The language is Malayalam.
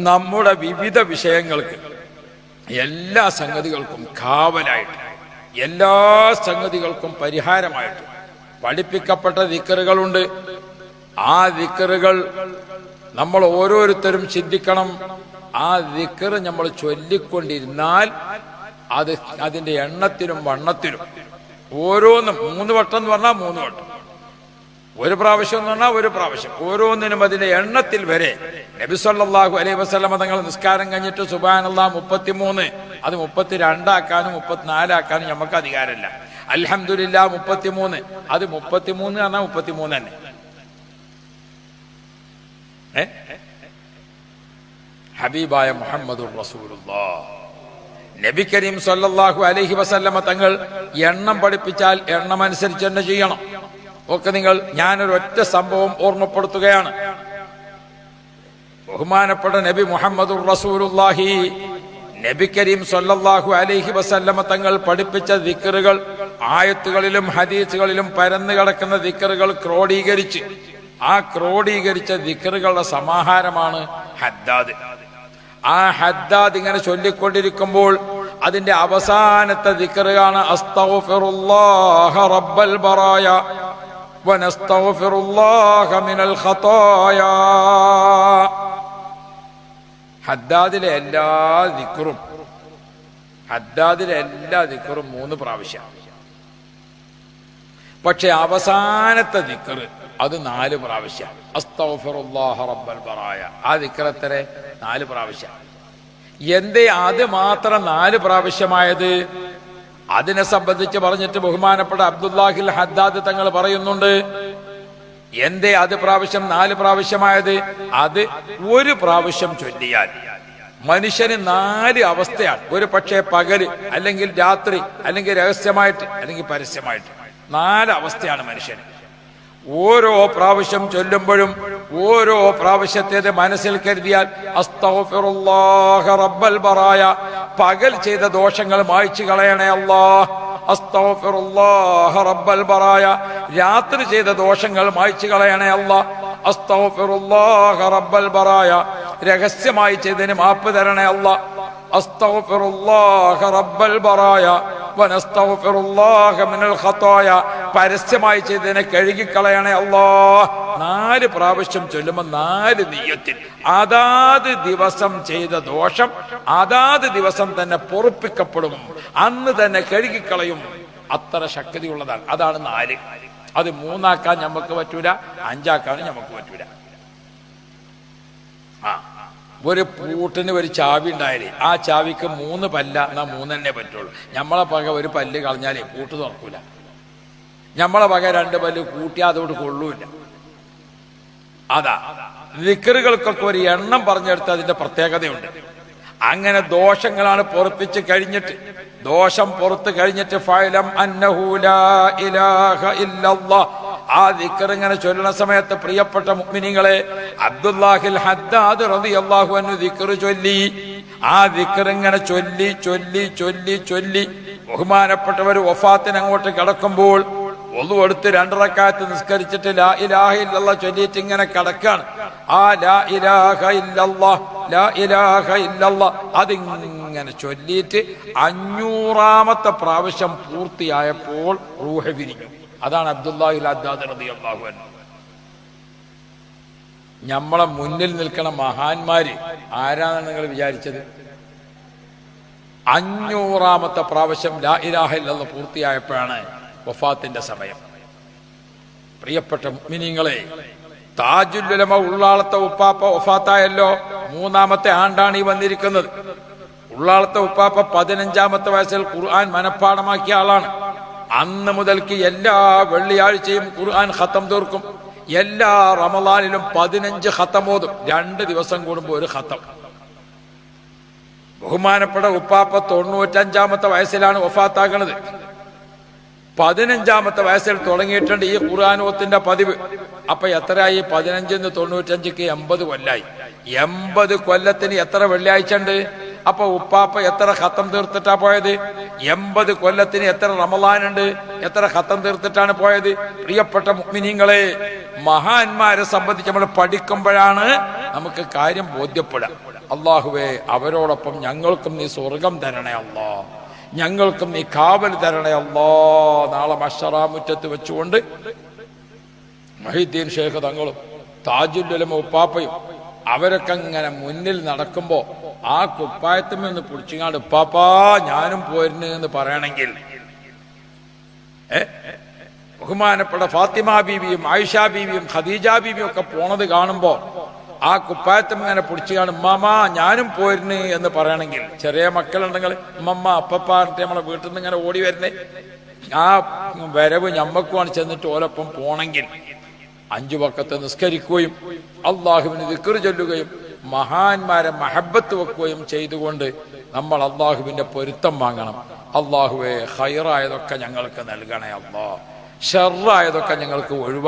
നമ്മുടെ വിവിധ വിഷയങ്ങൾക്ക് എല്ലാ സംഗതികൾക്കും കാവലായിട്ട്, എല്ലാ സംഗതികൾക്കും പരിഹാരമായിട്ട് പഠിപ്പിക്കപ്പെട്ട ദിക്റുകളുണ്ട്. ആ ദിക്റുകൾ നമ്മൾ ഓരോരുത്തരും ചിന്തിക്കണം. ആ ദിക്ർ നമ്മൾ ചൊല്ലിക്കൊണ്ടിരുന്നാൽ അതിന്റെ എണ്ണത്തിനും വണ്ണത്തിനും ഓരോന്നും 3 വട്ടം എന്ന് പറഞ്ഞാൽ 3 വട്ടം, 1 പ്രാവശ്യം എന്ന് പറഞ്ഞാൽ 1 പ്രാവശ്യം, ഓരോന്നിനും അതിന്റെ എണ്ണത്തിൽ വരെ നബി സല്ലല്ലാഹു അലൈഹി വസല്ലം തങ്ങൾ നിസ്കാരം കഴിഞ്ഞിട്ട് സുബ്ഹാനല്ലാഹ് 33, അത് 32 ആക്കാനും 34 ആക്കാനും നമുക്ക് അധികാരമില്ല. അൽഹംദുലില്ലാഹ് 33, അത് 33 പറഞ്ഞാൽ 33 തന്നെ. ഹബീബായ മുഹമ്മദുർ റസൂലുള്ളാഹ് നബി കരീം സല്ലല്ലാഹു അലൈഹി വസല്ലമ തങ്ങൾ എണ്ണം പഠിപ്പിച്ചാൽ എണ്ണം അനുസരിച്ച് തന്നെ ചെയ്യണം. ഒക്കെ ഞാനൊരു ഒറ്റ സംഭവം ഓർമ്മപ്പെടുത്തുകയാണ്. ബഹുമാനപ്പെട്ട നബി മുഹമ്മദുർ റസൂലുള്ളാഹി നബി കരീം സല്ലല്ലാഹു അലൈഹി വസല്ലമ തങ്ങൾ പഠിപ്പിച്ച ദിക്റുകൾ, ആയത്തുകളിലും ഹദീസുകളിലും പരന്നു കിടക്കുന്ന ദിക്റുകൾ ക്രോഡീകരിച്ച്, ആ ക്രോഡീകരിച്ച ദിക്റുകളുടെ സമാഹാരമാണ് ഹദ്ദാദ്. ആ ഹദ്ദാദ് ഇങ്ങനെ ചൊല്ലിക്കൊണ്ടിരിക്കുമ്പോൾ അതിന്റെ അവസാനത്തെ ദിക്റാണ് അസ്തഗ്ഫിറുല്ലാഹ റബ്ബൽ ബറായ വനസ്തഗ്ഫിറുല്ലാഹ മിനൽ ഖതായാ. ഹദ്ദാദിലെ എല്ലാ ദിക്റും 3 പ്രാവശ്യം. പക്ഷെ അവസാനത്തെ ദിക്ർ അത് 4 പ്രാവശ്യം. അസ്തഗ്ഫിറുല്ലാഹ റബ്ബൽ ബറായ, ആ ദിക്ർ എത്ര? 4 പ്രാവശ്യം. എന്തേ അത് മാത്രം 4 പ്രാവശ്യമായത്? അതിനെ സംബന്ധിച്ച് പറഞ്ഞിട്ട് ബഹുമാനപ്പെട്ട അബ്ദുല്ലാഹിൽ ഹദ്ദാദ് തങ്ങൾ പറയുന്നുണ്ട്, എന്തേ അത് 4 പ്രാവശ്യമായത്? അത് 1 പ്രാവശ്യം ചൊല്ലിയാൽ മനുഷ്യന് 4 അവസ്ഥയാണ്. ഒരു പക്ഷേ പകല്, അല്ലെങ്കിൽ രാത്രി, അല്ലെങ്കിൽ രഹസ്യമായിട്ട്, അല്ലെങ്കിൽ പരസ്യമായിട്ട് 4 അവസ്ഥയാണ് മനുഷ്യന്. ഓരോ പ്രാവശ്യം ചൊല്ലുമ്പോഴും ഓരോ പ്രാവശ്യത്തേത് മനസ്സിൽ കരുതിയാൽ അസ്തഗ്ഫിറുല്ലാഹ റബ്ബൽ ബറായ, പകൽ ചെയ്ത ദോഷങ്ങൾ മായ്ച്ചു കളയണേ അല്ലാഹ്. അസ്തഗ്ഫിറുല്ലാഹ റബ്ബൽ ബറായ, രാത്രി ചെയ്ത ദോഷങ്ങൾ മായ്ച്ചു കളയണേ അല്ലാഹ്. അസ്തഗ്ഫിറുല്ലാഹ റബ്ബൽ ബറായ, രഹസ്യമായി ചെയ്തതിന് മാപ്പ് തരണേ അല്ലാഹ്. അസ്തഗ്ഫിറുല്ലാഹ റബ്ബൽ ബറായ വനസ്തഗ്ഫിറുല്ലാഹ മിനൽ ഖതായ, പരസ്യമായി ചെയ്തതിനെ കഴുകിക്കളയണേ അല്ലാഹ്. 4 പ്രാവശ്യം ചൊല്ലുമ്പോൾ 4 നിയ്യത്തിൽ അതാത് ദിവസം ചെയ്ത ദോഷം അതാത് ദിവസം തന്നെ പൊറുപ്പിക്കപ്പെടും, അന്ന് തന്നെ കഴുകിക്കളയും. അത്ര ശക്തിയുള്ളതാണ്. അതാണ് 4. അത് 3 ആക്കാൻ നമുക്ക് പറ്റൂല, 5 ആക്കാനും നമുക്ക് പറ്റൂല. ഒരു പൂട്ടിന് ഒരു ചാവി ഉണ്ടായാലേ ആ ചാവിക്ക് 3 പല്ല, എന്നാൽ 3 തന്നെ പറ്റുള്ളൂ. നമ്മളെ പക ഒരു പല്ല് കളഞ്ഞാലേ പൂട്ട് തുറക്കൂല. നമ്മളെ പക 2 പല്ല് കൂട്ടിയാൽ അതോട് കൊള്ളൂല. അതാ ദിക്റുകൾക്കൊക്കെ ഒരു എണ്ണം പറഞ്ഞെടുത്ത് അതിന്റെ പ്രത്യേകതയുണ്ട്. അങ്ങനെ ദോഷങ്ങളാണ് പൊറുപ്പിച്ച് കഴിഞ്ഞിട്ട്, ദോഷം പുറത്ത് കഴിഞ്ഞിട്ട് ഫഅലം അന്നഹു ലാ ഇലാഹ ഇല്ലല്ലാഹ്, ആ ദിക്ർ ഇങ്ങനെ ചൊല്ലുന്ന സമയത്ത് പ്രിയപ്പെട്ട മുഅ്മിനീങ്ങളെ, അബ്ദുല്ലാഹിൽ ഹദ്ദാദ് റളിയല്ലാഹു അൻഹു ദിക്ർ ചൊല്ലി. ആ ദിക്ർ ഇങ്ങനെ ചൊല്ലി ചൊല്ലി ചൊല്ലി ചൊല്ലി ബഹുമാനപ്പെട്ടവർ വഫാത്തിന് അങ്ങോട്ട് കിടക്കുമ്പോൾ ഒളു എടുത്ത് 2 റക്അത്ത് നിസ്കരിച്ചിട്ട് ലാ ഇലാഹ ഇല്ലല്ലാഹ് ചൊല്ലിയിട്ട് ഇങ്ങനെ കിടക്കാണ്. ആ ലാ ഇലാഹ ഇല്ലല്ലാഹ്, ലാ ഇലാഹ ഇല്ലല്ലാഹ് അതിങ്ങനെ ചൊല്ലിയിട്ട് 500ാമത്തെ പ്രാവശ്യം പൂർത്തിയായപ്പോൾ റൂഹ് വിരിഞ്ഞു. അതാണ് അബ്ദുല്ലാഹിൽ ഹദ്ദാദ് റളിയല്ലാഹു അൻഹു. നമ്മളെ മുന്നിൽ നിൽക്കണ മഹാന്മാര് ആരാണെന്ന് നിങ്ങൾ വിചാരിച്ചത്? 500ാമത്തെ പ്രാവശ്യം ലാ ഇലാഹ ഇല്ലല്ലാഹ് പൂർത്തിയായപ്പോഴാണ് വഫാത്തിന്റെ സമയം. പ്രിയപ്പെട്ട മുഅ്മിനീങ്ങളെ, താജുൽ ഉലമ ഉള്ളാളത്തെ ഉപ്പാപ്പ വഫാത്തായല്ലോ. 3ാമത്തെ ആണ്ടാണ് ഈ വന്നിരിക്കുന്നത്. ഉള്ളാളത്തെ ഉപ്പാപ്പ 15ാമത്തെ വയസ്സിൽ ഖുർആൻ മനഃപ്പാഠമാക്കിയ ആളാണ്. അന്ന് മുതൽക്ക് എല്ലാ വെള്ളിയാഴ്ചയും ഖുർആൻ ഖത്തം തീർക്കും. എല്ലാ റമളാനിലും 15 ഖത്തം ഓതും. 2 ദിവസം കൂടുമ്പോൾ ഒരു ഖത്തം. ബഹുമാനപ്പെട്ട ഉപ്പാപ്പ 95ാമത്തെ വയസ്സിലാണ് വഫാത്താകുന്നത്. 15ാമത്തെ വയസ്സിൽ തുടങ്ങിയിട്ടുണ്ട് ഈ ഖുർആൻ ഓത്തിന്റെ പതിവ്. അപ്പൊ എത്രയായി? 15 95 80 കൊല്ലായി. 80 കൊല്ലത്തിന് എത്ര വെള്ളിയാഴ്ച ഉണ്ട്? അപ്പൊ ഉപ്പാപ്പ എത്ര ഖത്തം തീർത്തിട്ടാ പോയത്? 80 കൊല്ലത്തിന് എത്ര റമളാനുണ്ട്? എത്ര ഖത്തം തീർത്തിട്ടാണ് പോയത്? പ്രിയപ്പെട്ട മുഅ്മിനീങ്ങളെ, മഹാന്മാരെ സംബന്ധിച്ച് നമ്മൾ പഠിക്കുമ്പോഴാണ് നമുക്ക് കാര്യം ബോധ്യപ്പെടാം. അള്ളാഹുവേ, അവരോടൊപ്പം ഞങ്ങൾക്കും നീ സ്വർഗം തരണേ അല്ലാ, ഞങ്ങൾക്കും നീ കാവൽ തരണേ അല്ലാ. നാളെ മഹ്ശറാ മുറ്റത്ത് വെച്ചുകൊണ്ട് മഹീദ്ദീൻ ഷേഖ് തങ്ങളും താജുൽ ഉലമ ഉപ്പാപ്പയും അവരൊക്കെ ഇങ്ങനെ മുന്നിൽ നടക്കുമ്പോ ആ കുപ്പായത്തും എന്ന് പിടിച്ചിങ്ങാണ്ട് ഉപ്പാപ്പാ ഞാനും പോരുന്നു എന്ന് പറയണമെങ്കിൽ, ബഹുമാനപ്പെട്ട ഫാത്തിമ ബീവിയും ആയിഷ ബീവിയും ഖദീജ ബീവിയും ഒക്കെ പോണത് കാണുമ്പോ ആ കുപ്പായത്തും ഇങ്ങനെ പിടിച്ചുകാണ്ട് ഉമ്മാമ ഞാനും പോരുന്നു എന്ന് പറയണമെങ്കിൽ, ചെറിയ മക്കളുണ്ടെങ്കിൽ ഉമ്മമ്മ അപ്പപ്പ നമ്മളെ വീട്ടിൽ നിന്ന് ഇങ്ങനെ ഓടി വരുന്നേ, ആ വരവ് ഞമ്മക്കുമാണ് ചെന്നിട്ട് ഓലൊപ്പം പോണെങ്കിൽ 5 വഖത്ത് നിസ്കരിക്കുകയും അള്ളാഹുവിന് ദിക്ർ ചൊല്ലുകയും മഹാന്മാരെ മഹബത്ത് വെക്കുകയും ചെയ്തുകൊണ്ട് നമ്മൾ അള്ളാഹുവിന്റെ പൊരുത്തം വാങ്ങണം. അള്ളാഹുവെ, ഖൈറായതൊക്കെ ഞങ്ങൾക്ക് നൽകണേ അല്ലാ, ഷർറായതൊക്കെ ഞങ്ങൾക്ക് ഒഴിവാക്കണം.